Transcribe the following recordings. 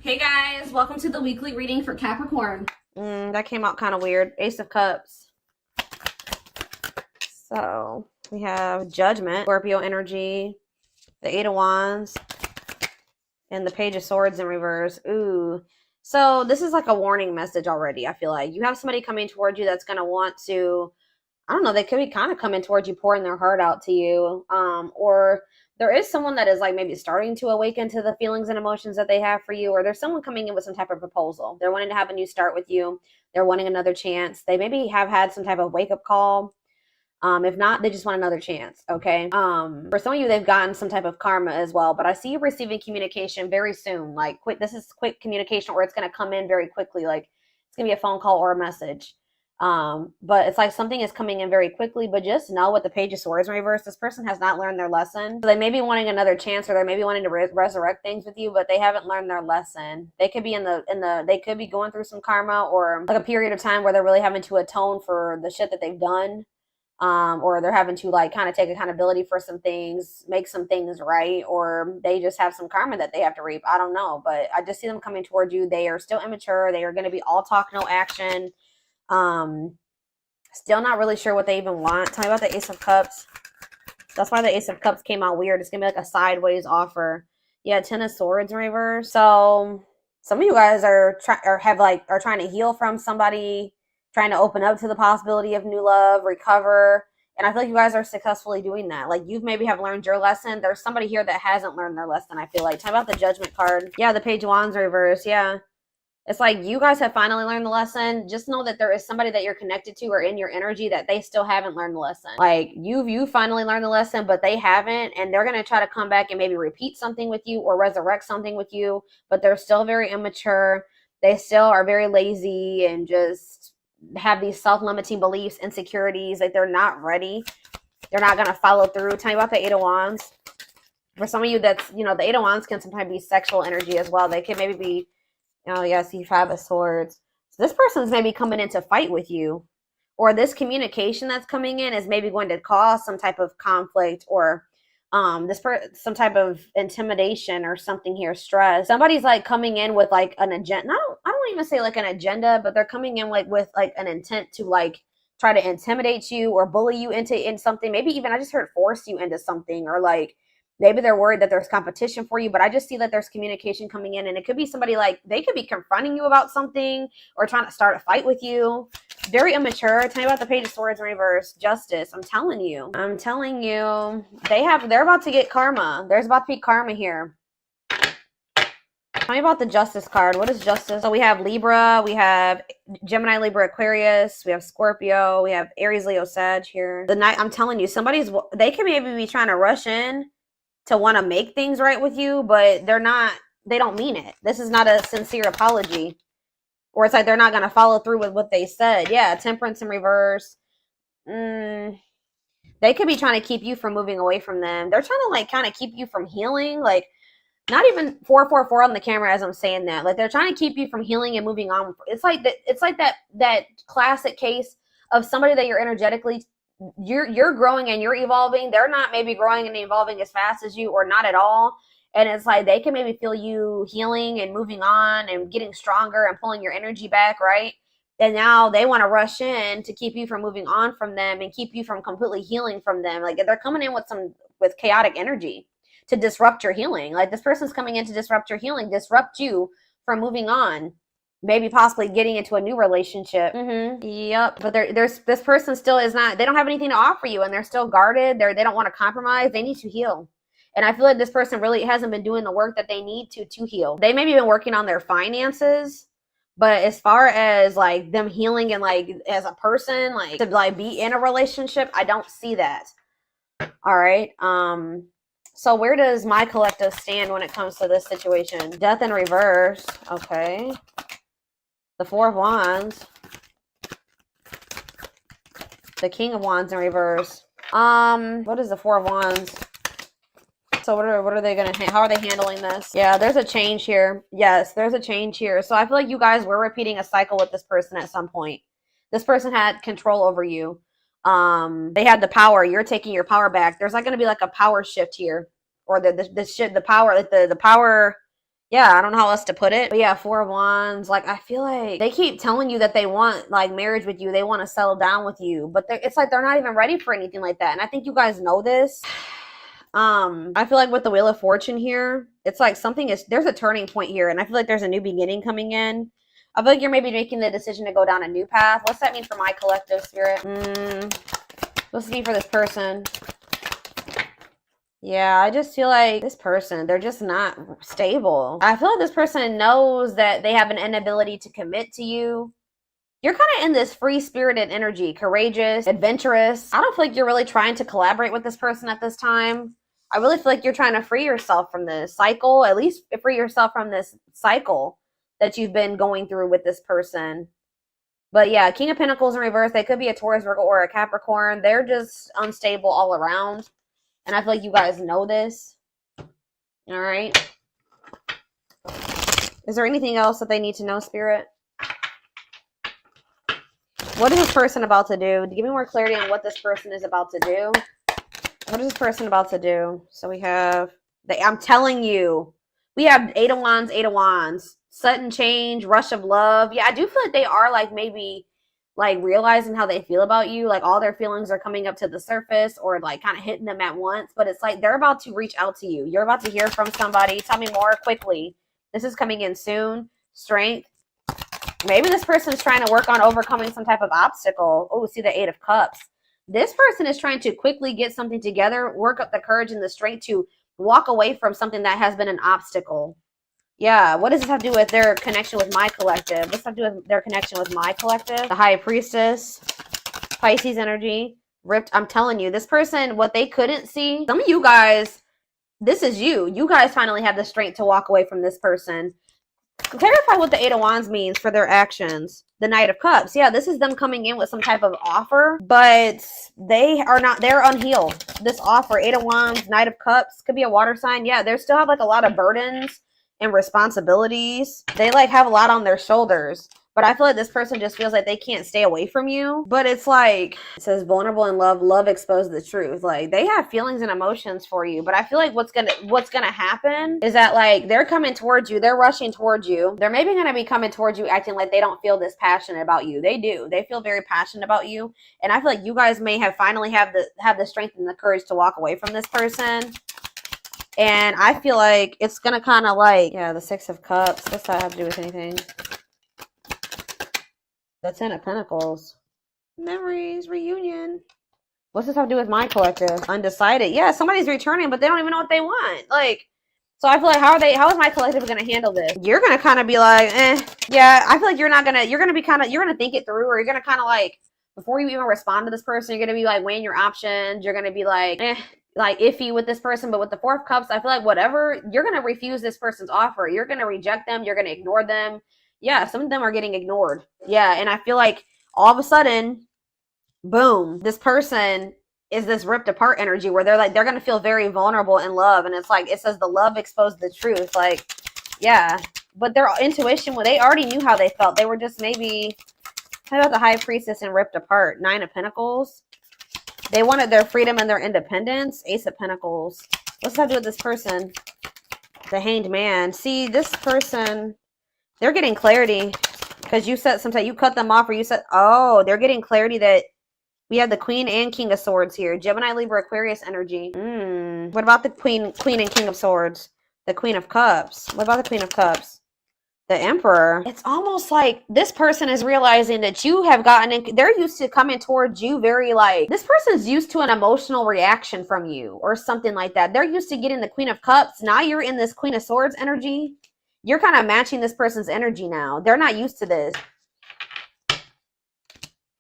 Hey guys, welcome to the weekly reading for Capricorn. That came out kind of weird. Ace of Cups. So we have Judgment, Scorpio energy, the Eight of Wands, and the Page of Swords in reverse. Ooh. So this is like a warning message already, I feel like. You have somebody coming towards you that's going to want to, I don't know, they could be kind of coming towards you, pouring their heart out to you. Or there is someone that is like maybe starting to awaken to the feelings and emotions that they have for you, or there's someone coming in with some type of proposal. They're wanting to have a new start with you. They're wanting another chance. They maybe have had some type of wake up call. If not, they just want another chance. Okay. For some of you, they've gotten some type of karma as well, but I see you receiving communication very soon. Like quick, this is quick communication, or it's going to come in very quickly. Like it's going to be a phone call or a message. But it's like something is coming in very quickly, but just know with the Page of Swords in reverse, this person has not learned their lesson. So they may be wanting another chance, or they may be wanting to resurrect things with you, but they haven't learned their lesson. They could be they could be going through some karma, or like a period of time where they're really having to atone for the shit that they've done. Or they're having to like kind of take accountability for some things, make some things right, or they just have some karma that they have to reap. I don't know, but I just see them coming towards you. They are still immature. They are going to be all talk, no action. Still not really sure what they even want. Tell me about the Ace of Cups. That's why the Ace of Cups came out weird. It's gonna be like a sideways offer. Yeah, Ten of Swords in reverse. So some of you guys are trying to heal from somebody, trying to open up to the possibility of new love, recover. And I feel like you guys are successfully doing that. Like you maybe have learned your lesson. There's somebody here that hasn't learned their lesson, I feel like. Tell me about the Judgment card. Yeah, the Page of Wands reverse. Yeah. It's like you guys have finally learned the lesson. Just know that there is somebody that you're connected to or in your energy that they still haven't learned the lesson. Like you finally learned the lesson, but they haven't, and they're gonna try to come back and maybe repeat something with you or resurrect something with you, but they're still very immature. They still are very lazy and just have these self-limiting beliefs, insecurities, like they're not ready. They're not gonna follow through. Tell me about the Eight of Wands. For some of you, that's the Eight of Wands can sometimes be sexual energy as well. They can maybe be, oh, yes, you Five of Swords. So this person's maybe coming in to fight with you. Or this communication that's coming in is maybe going to cause some type of conflict, or some type of intimidation or something here, stress. Somebody's like coming in with like an agenda. I don't even say like an agenda, but they're coming in like with like an intent to like try to intimidate you or bully you in something. Maybe even I just heard force you into something, or like maybe they're worried that there's competition for you, but I just see that there's communication coming in, and it could be somebody like they could be confronting you about something or trying to start a fight with you. Very immature. Tell me about the Page of Swords in reverse. Justice. I'm telling you. They're about to get karma. There's about to be karma here. Tell me about the Justice card. What is Justice? So we have Libra, we have Gemini, Libra, Aquarius, we have Scorpio, we have Aries, Leo, Sag here. I'm telling you, they could maybe be trying to rush in to want to make things right with you, but they don't mean it. This is not a sincere apology. Or it's like they're not going to follow through with what they said. Yeah, Temperance in reverse. They could be trying to keep you from moving away from them. They're trying to like kind of keep you from healing. Like not even 444 on the camera as I'm saying that. Like they're trying to keep you from healing and moving on. It's like that classic case of somebody that you're energetically you're growing and you're evolving. They're not maybe growing and evolving as fast as you, or not at all. And it's like they can maybe feel you healing and moving on and getting stronger and pulling your energy back, right? And now they want to rush in to keep you from moving on from them and keep you from completely healing from them. Like they're coming in with chaotic energy to disrupt your healing. Like this person's coming in to disrupt your healing, disrupt you from moving on. Maybe possibly getting into a new relationship. Yep. But this person still is not, they don't have anything to offer you, and they're still guarded. They don't want to compromise. They need to heal. And I feel like this person really hasn't been doing the work that they need to heal. They maybe been working on their finances, but as far as like them healing and like as a person, like to like be in a relationship, I don't see that. All right. So where does my collective stand when it comes to this situation? Death in reverse. Okay. The Four of Wands. The King of Wands in reverse. What is the Four of Wands? So what are they gonna? How are they handling this? Yeah, there's a change here. Yes, there's a change here. So I feel like you guys were repeating a cycle with this person at some point. This person had control over you. They had the power. You're taking your power back. There's like gonna be like a power shift here, or the power, like the power Yeah, I don't know how else to put it. But yeah, Four of Wands. Like, I feel like they keep telling you that they want, like, marriage with you. They want to settle down with you. But it's like they're not even ready for anything like that. And I think you guys know this. I feel like with the Wheel of Fortune here, it's like there's a turning point here. And I feel like there's a new beginning coming in. I feel like you're maybe making the decision to go down a new path. What's that mean for my collective spirit? What's it mean for this person? Yeah, I just feel like this person, they're just not stable. I feel like this person knows that they have an inability to commit to you. You're kind of in this free-spirited energy, courageous, adventurous. I don't feel like you're really trying to collaborate with this person at this time. I really feel like you're trying to free yourself from this cycle, at least free yourself from this cycle that you've been going through with this person. But yeah, King of Pentacles in reverse, they could be a Taurus, Virgo, or a Capricorn. They're just unstable all around. And I feel like you guys know this. All right. Is there anything else that they need to know, Spirit? What is this person about to do? Give me more clarity on what this person is about to do. What is this person about to do? So we have, I'm telling you, we have Eight of Wands, Eight of Wands. Sudden change, rush of love. Yeah, I do feel like they are like maybe like realizing how they feel about you. Like all their feelings are coming up to the surface or like kind of hitting them at once. But it's like they're about to reach out to you. You're about to hear from somebody. Tell me more quickly. This is coming in soon. Strength. Maybe this person is trying to work on overcoming some type of obstacle. Oh, see the Eight of Cups. This person is trying to quickly get something together, work up the courage and the strength to walk away from something that has been an obstacle. Yeah, what does this have to do with their connection with my collective? What's have to do with their connection with my collective? The High Priestess, Pisces energy, ripped. I'm telling you, this person, what they couldn't see, some of you guys, this is you. You guys finally have the strength to walk away from this person. Clarify what the Eight of Wands means for their actions. The Knight of Cups. Yeah, this is them coming in with some type of offer, but they are not, they're unhealed. This offer, Eight of Wands, Knight of Cups, could be a water sign. Yeah, they still have like a lot of burdens and responsibilities. They like have a lot on their shoulders. But I feel like this person just feels like they can't stay away from you. But it's like, it says vulnerable in love, love exposed the truth. Like they have feelings and emotions for you. But I feel like what's gonna happen is that like they're coming towards you, they're rushing towards you. They're maybe gonna be coming towards you acting like they don't feel this passionate about you. They do. They feel very passionate about you. And I feel like you guys may have finally have the strength and the courage to walk away from this person. And I feel like it's gonna kind of like, yeah, the Six of Cups. What's that have to do with anything? The Ten of Pentacles. Memories, reunion. What's this have to do with my collective? Undecided. Yeah, somebody's returning, but they don't even know what they want. Like, so I feel like how is my collective gonna handle this? You're gonna kind of be like, yeah, I feel like you're gonna think it through, or you're gonna kind of like, before you even respond to this person, you're gonna be like weighing your options. You're gonna be like, like iffy with this person. But with the Four of Cups, I feel like whatever, you're gonna refuse this person's offer. You're gonna reject them. You're gonna ignore them. Yeah, some of them are getting ignored. Yeah, and I feel like all of a sudden, boom, this person is this ripped apart energy where they're going to feel very vulnerable in love. And it's like, it says the love exposed the truth. Like, yeah, but their intuition, well, they already knew how they felt. They were just maybe, how about the High Priestess and ripped apart? Nine of Pentacles. They wanted their freedom and their independence. Ace of Pentacles. What's that do with this person? The Hanged Man. See, this person, they're getting clarity because you said sometimes you cut them off, or you said, oh, they're getting clarity that we have the Queen and King of Swords here. Gemini, Libra, Aquarius energy. What about the Queen and King of Swords? The Queen of Cups. What about the Queen of Cups? The Emperor. It's almost like this person is realizing that you have gotten in, they're used to coming towards you very like, this person's used to an emotional reaction from you or something like that. They're used to getting the Queen of Cups. Now you're in this Queen of Swords energy. You're kind of matching this person's energy now. They're not used to this.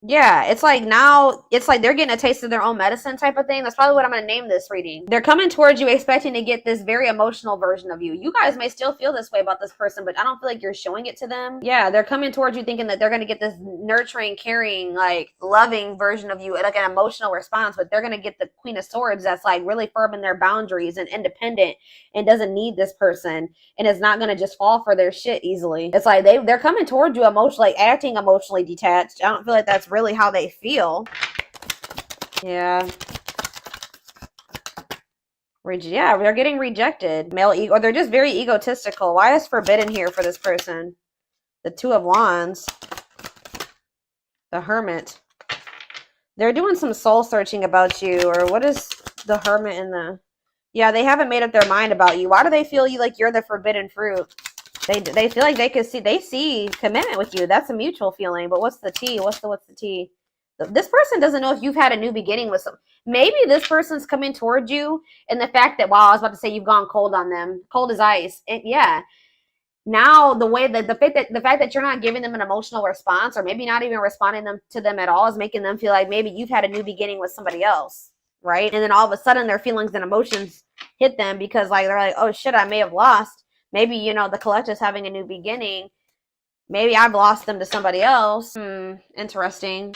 Yeah, it's like now, it's like they're getting a taste of their own medicine type of thing. That's probably what I'm going to name this reading. They're coming towards you expecting to get this very emotional version of you. You guys may still feel this way about this person, but I don't feel like you're showing it to them. Yeah, they're coming towards you thinking that they're going to get this nurturing, caring, like loving version of you, like an emotional response, but they're going to get the Queen of Swords that's like really firm in their boundaries and independent and doesn't need this person and is not going to just fall for their shit easily. It's like they're coming towards you emotionally, acting emotionally detached. I don't feel like that's really how they feel. Yeah. Yeah, they're getting rejected. Male ego, or they're just very egotistical. Why is forbidden here for this person? The Two of Wands. The Hermit. They're doing some soul searching about you, or what is the Hermit in the... Yeah, they haven't made up their mind about you. Why do they feel you like you're the forbidden fruit? They feel like they see commitment with you. That's a mutual feeling. But what's the tea? What's the tea? This person doesn't know if you've had a new beginning with some. Maybe this person's coming towards you, and the fact that, wow, I was about to say you've gone cold on them, cold as ice. Yeah. Now the way that the fact that you're not giving them an emotional response, or maybe not even responding to them at all, is making them feel like maybe you've had a new beginning with somebody else, right? And then all of a sudden their feelings and emotions hit them because like they're like, oh shit, I may have lost. Maybe, you know, the collective's having a new beginning. Maybe I've lost them to somebody else. Interesting.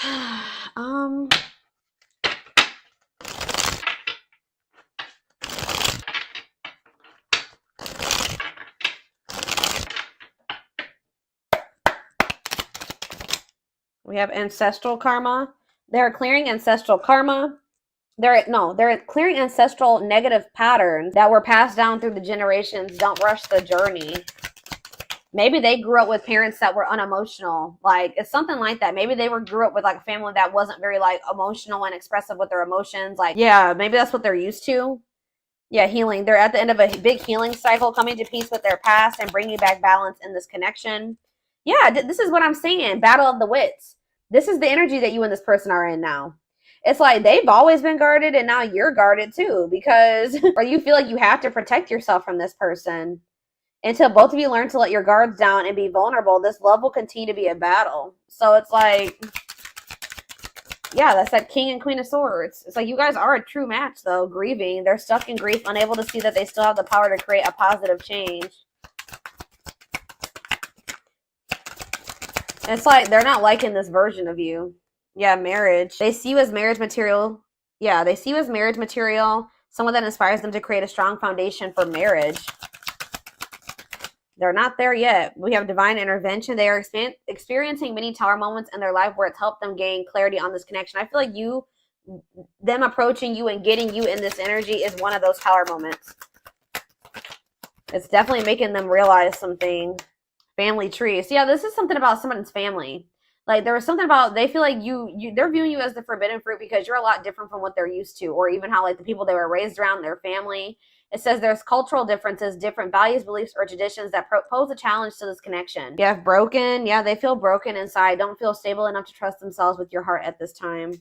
We have ancestral karma. They're clearing ancestral karma. They're clearing ancestral negative patterns that were passed down through the generations. Don't rush the journey. Maybe they grew up with parents that were unemotional. Like, it's something like that. Maybe they grew up with like a family that wasn't very like emotional and expressive with their emotions. Like, yeah, maybe that's what they're used to. Yeah, healing. They're at the end of a big healing cycle, coming to peace with their past and bringing back balance in this connection. Yeah, this is what I'm saying. Battle of the wits. This is the energy that you and this person are in now. It's like they've always been guarded and now you're guarded too, because or you feel like you have to protect yourself from this person. Until both of you learn to let your guards down and be vulnerable, this love will continue to be a battle. So it's like, yeah, that's that King and Queen of Swords. It's like you guys are a true match, though. Grieving. They're stuck in grief, unable to see that they still have the power to create a positive change. It's like they're not liking this version of you. Yeah, marriage. They see you as marriage material. Yeah, they see you as marriage material. Someone that inspires them to create a strong foundation for marriage. They're not there yet. We have divine intervention. They are experiencing many tower moments in their life where it's helped them gain clarity on this connection. I feel like them approaching you and getting you in this energy is one of those tower moments. It's definitely making them realize something. Family tree. So yeah, this is something about someone's family. Like there was something about, they feel like they're viewing you as the forbidden fruit because you're a lot different from what they're used to, or even how like the people they were raised around, their family. It says there's cultural differences, different values, beliefs, or traditions that pose a challenge to this connection. You have broken. Yeah, they feel broken inside. Don't feel stable enough to trust themselves with your heart at this time.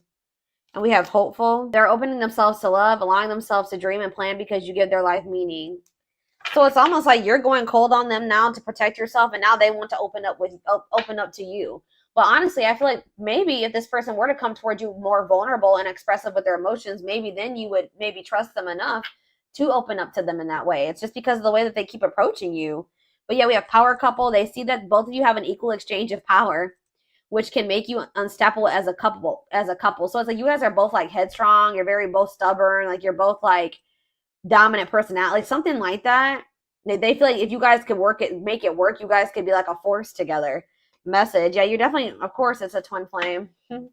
And we have hopeful. They're opening themselves to love, allowing themselves to dream and plan because you give their life meaning. So it's almost like you're going cold on them now to protect yourself, and now they want to open up to you. But honestly, I feel like maybe if this person were to come towards you more vulnerable and expressive with their emotions, maybe then you would maybe trust them enough to open up to them in that way. It's just because of the way that they keep approaching you. But yeah, we have power couple. They see that both of you have an equal exchange of power, which can make you unstoppable as a couple. So it's like you guys are both like headstrong. You're both stubborn. Like you're both like dominant personality, something like that. They feel like if you guys could make it work, you guys could be like a force together. Message. Yeah, you're definitely, of course, it's a twin flame. Of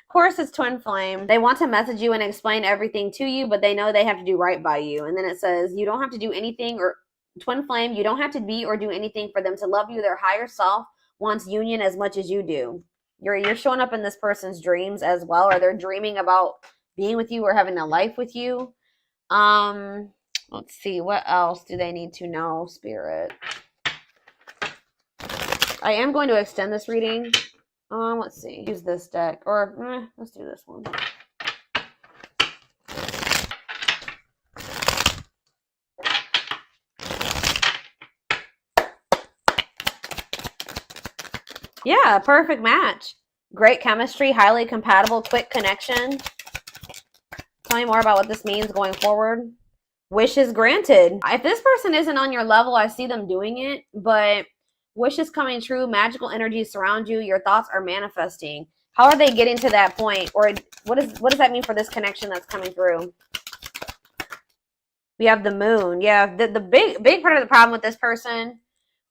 course, it's twin flame. They want to message you and explain everything to you, but they know they have to do right by you. And then it says, you don't have to do anything, or twin flame, you don't have to be or do anything for them to love you. Their higher self wants union as much as you do. You're showing up in this person's dreams as well, or they're dreaming about being with you or having a life with you. Let's see, what else do they need to know, Spirit? I am going to extend this reading. Let's see. Use this deck. Or, let's do this one. Yeah, perfect match. Great chemistry, highly compatible, quick connection. Tell me more about what this means going forward. Wishes granted. If this person isn't on your level, I see them doing it, but wishes coming true, magical energies surround you, your thoughts are manifesting. How are they getting to that point? Or what does that mean for this connection that's coming through? We have the moon. Yeah, the big part of the problem with this person,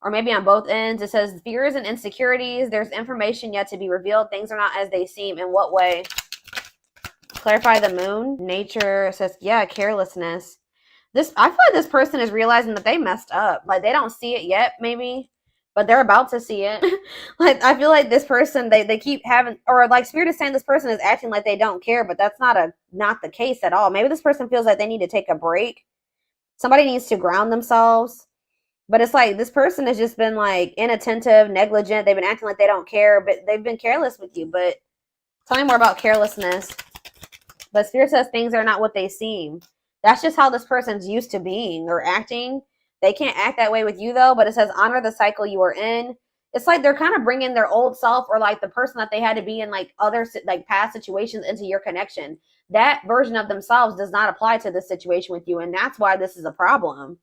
or maybe on both ends, it says fears and insecurities. There's information yet to be revealed. Things are not as they seem. In what way? Clarify the moon. Nature says, yeah, carelessness. I feel like this person is realizing that they messed up. Like they don't see it yet, maybe, but they're about to see it. Like I feel like this person, they keep having, or like Spirit is saying this person is acting like they don't care, but that's not the case at all. Maybe this person feels like they need to take a break. Somebody needs to ground themselves. But it's like this person has just been like inattentive, negligent. They've been acting like they don't care, but they've been careless with you. But tell me more about carelessness. But Spirit says things are not what they seem. That's just how this person's used to being or acting. They can't act that way with you though, but it says honor the cycle you are in. It's like they're kind of bringing their old self or like the person that they had to be in like other like past situations into your connection. That version of themselves does not apply to this situation with you, and that's why this is a problem.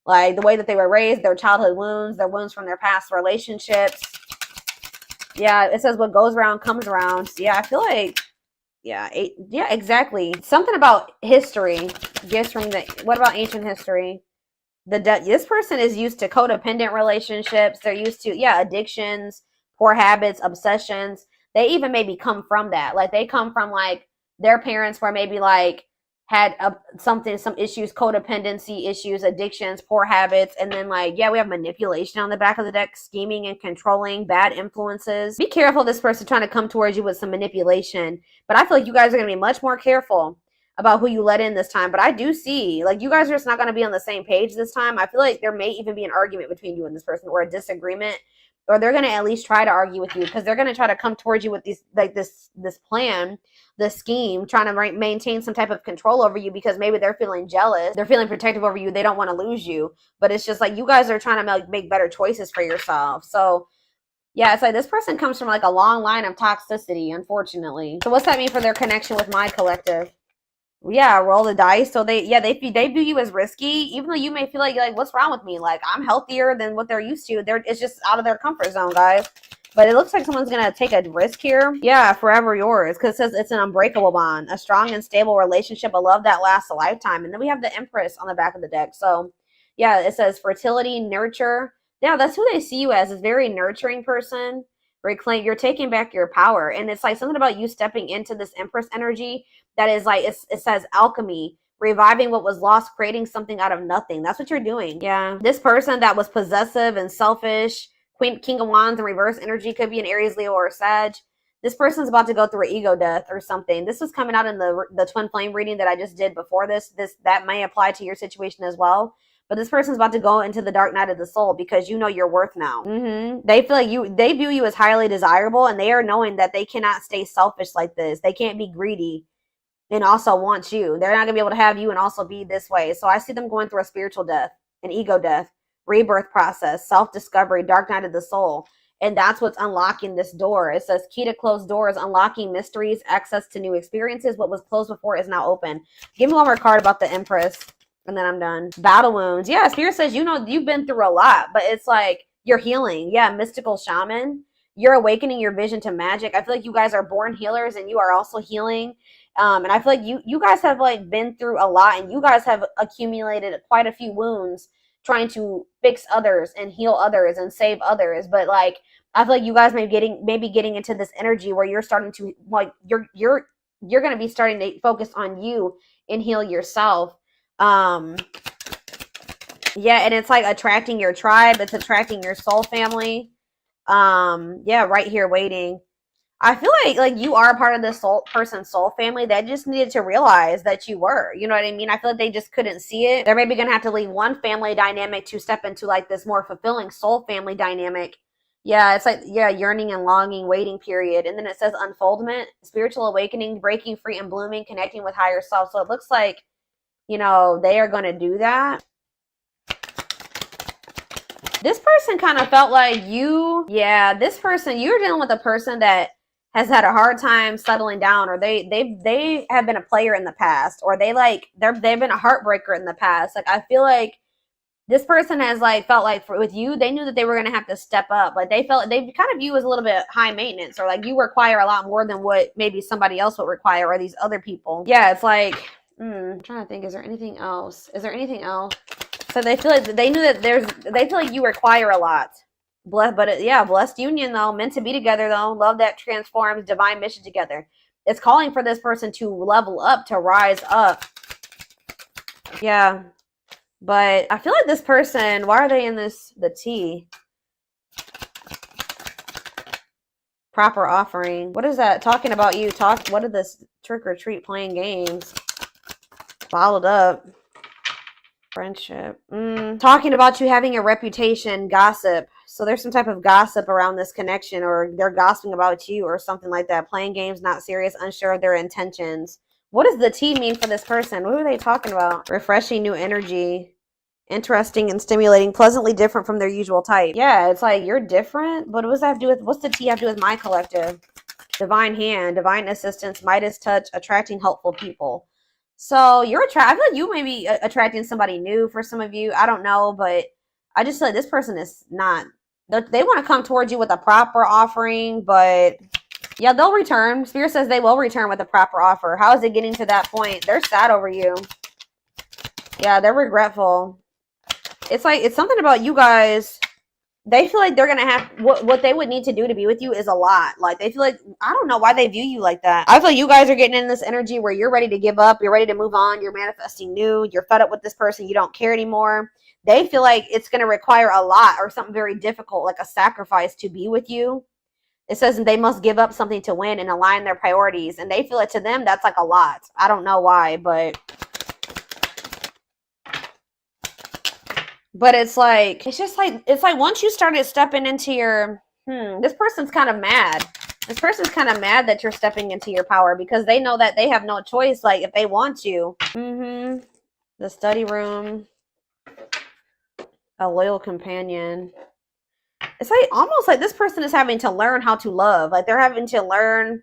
Like the way that they were raised, their childhood wounds, their wounds from their past relationships. Yeah, it says what goes around comes around. So yeah, I feel like, yeah, exactly. Something about history. Gifts from what about ancient history? This person is used to codependent relationships. They're used to, addictions, poor habits, obsessions. They even maybe come from that. Like they come from like their parents were maybe like, had some issues, codependency issues, addictions, poor habits, and then like, we have manipulation on the back of the deck, scheming and controlling, bad influences. Be careful this person trying to come towards you with some manipulation, but I feel like you guys are going to be much more careful about who you let in this time. But I do see, like, you guys are just not going to be on the same page this time. I feel like there may even be an argument between you and this person or a disagreement, or they're going to at least try to argue with you because they're going to try to come towards you with these, like this plan, this scheme, trying to maintain some type of control over you because maybe they're feeling jealous. They're feeling protective over you. They don't want to lose you. But it's just like you guys are trying to make better choices for yourself. So yeah, it's like this person comes from like a long line of toxicity, unfortunately. So what's that mean for their connection with my collective? Yeah, roll the dice. So they view you as risky, even though you may feel like what's wrong with me? Like I'm healthier than what they're used to. It's just out of their comfort zone, guys. But it looks like someone's gonna take a risk here. Yeah, forever yours, because it says it's an unbreakable bond, a strong and stable relationship, a love that lasts a lifetime. And then we have the Empress on the back of the deck. So yeah, it says fertility, nurture. Yeah, that's who they see you as, a very nurturing person. You're taking back your power, and it's like something about you stepping into this Empress energy that is like it says alchemy, reviving what was lost, creating something out of nothing. That's what you're doing. Yeah, this person that was possessive and selfish, King of Wands in reverse energy, could be an Aries, Leo, or Sag. This person's about to go through an ego death or something. This was coming out in the twin flame reading that I just did before this. That may apply to your situation as well. But this person's about to go into the dark night of the soul because you know your worth now. They feel like they view you as highly desirable, and they are knowing that they cannot stay selfish like this. They can't be greedy and also want you. They're not gonna be able to have you and also be this way. So I see them going through a spiritual death, an ego death, rebirth process, self-discovery, dark night of the soul. And that's what's unlocking this door. It says key to closed doors, unlocking mysteries, access to new experiences. What was closed before is now open. Give me one more card about the Empress, and then I'm done. Battle wounds. Yeah, Spirit says, you've been through a lot, but it's like you're healing. Yeah, mystical shaman. You're awakening your vision to magic. I feel like you guys are born healers, and you are also healing. And I feel like you guys have like been through a lot, and you guys have accumulated quite a few wounds trying to fix others and heal others and save others. But like I feel like you guys may be getting into this energy where you're starting to like you're gonna be starting to focus on you and heal yourself. Yeah, and it's like attracting your tribe, it's attracting your soul family. Yeah, right here waiting. I feel like you are a part of this person's soul family that just needed to realize that you were. You know what I mean? I feel like they just couldn't see it. They're maybe gonna have to leave one family dynamic to step into like this more fulfilling soul family dynamic. Yeah, it's like, yearning and longing, waiting period. And then it says unfoldment, spiritual awakening, breaking free and blooming, connecting with higher self. So it looks like, they are going to do that. This person kind of felt like you're dealing with a person that has had a hard time settling down, or they have been a player in the past, or they've been a heartbreaker in the past. Like I feel like this person has like felt like with you, they knew that they were going to have to step up. Like they kind of view as a little bit high maintenance, or like you require a lot more than what maybe somebody else would require, or these other people. Yeah, it's like I'm trying to think. Is there anything else? So they feel like they knew that they feel like you require a lot. Blessed union though, meant to be together though, love that transforms, divine mission together. It's calling for this person to level up, to rise up. Yeah. But I feel like this person, why are they in the T? Proper offering. What is that? Talking about you. What is this? Trick or treat, playing games. Bottled up. Friendship. Talking about you having a reputation. Gossip. So there's some type of gossip around this connection, or they're gossiping about you or something like that. Playing games, not serious, unsure of their intentions. What does the T mean for this person? What are they talking about? Refreshing new energy. Interesting and stimulating, pleasantly different from their usual type. Yeah, it's like you're different, but what does that have to do with, what's the T have to do with my collective? Divine hand, divine assistance, Midas touch, attracting helpful people. So you're I feel like you may be attracting somebody new for some of you. I don't know, but I just feel like this person is not, they want to come towards you with a proper offering, but yeah, they'll return. Spirit says they will return with a proper offer. How is it getting to that point? They're sad over you. Yeah, they're regretful. It's like, it's something about you guys. They feel like they're going to have, what they would need to do to be with you is a lot. Like, they feel like, I don't know why they view you like that. I feel like you guys are getting in this energy where you're ready to give up. You're ready to move on. You're manifesting new. You're fed up with this person. You don't care anymore. They feel like it's going to require a lot or something very difficult, like a sacrifice to be with you. It says they must give up something to win and align their priorities. And they feel it to them, that's like a lot. I don't know why, but it's like, it's just like, it's like once you started stepping into your, this person's kind of mad. This person's kind of mad that you're stepping into your power because they know that they have no choice, like, if they want you. The study room. A loyal companion. It's like, almost like this person is having to learn how to love. Like, they're having to learn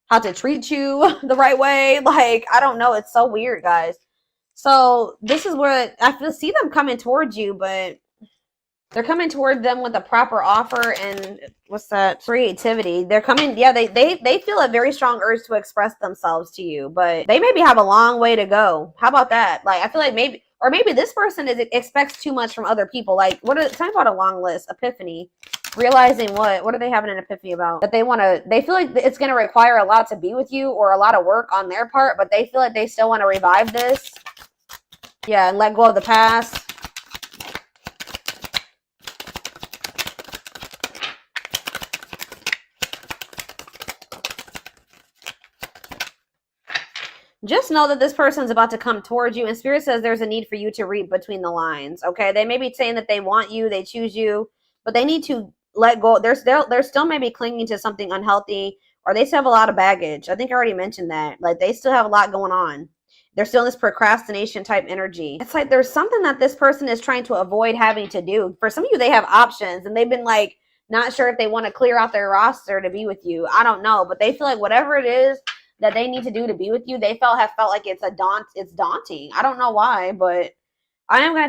how to treat you the right way. Like, I don't know. It's so weird, guys. So this is where I feel, see them coming towards you, but they're coming toward them with a proper offer and what's that? Creativity. They're coming, yeah, they feel a very strong urge to express themselves to you, but they maybe have a long way to go. How about that? Like, I feel like maybe, or maybe this person expects too much from other people. Like, tell me about a long list. Epiphany. Realizing what are they having an epiphany about? That they feel like it's going to require a lot to be with you or a lot of work on their part, but they feel like they still want to revive this. Yeah, and let go of the past. Just know that this person's about to come towards you, and Spirit says there's a need for you to read between the lines, okay? They may be saying that they want you, they choose you, but they need to let go. They're still maybe clinging to something unhealthy, or they still have a lot of baggage. I think I already mentioned that. Like, they still have a lot going on. They're still in this procrastination type energy. It's like there's something that this person is trying to avoid having to do. For some of you, they have options, and they've been like not sure if they want to clear out their roster to be with you. I don't know, but they feel like whatever it is that they need to do to be with you, they have felt like it's daunting. I don't know why, but I am going to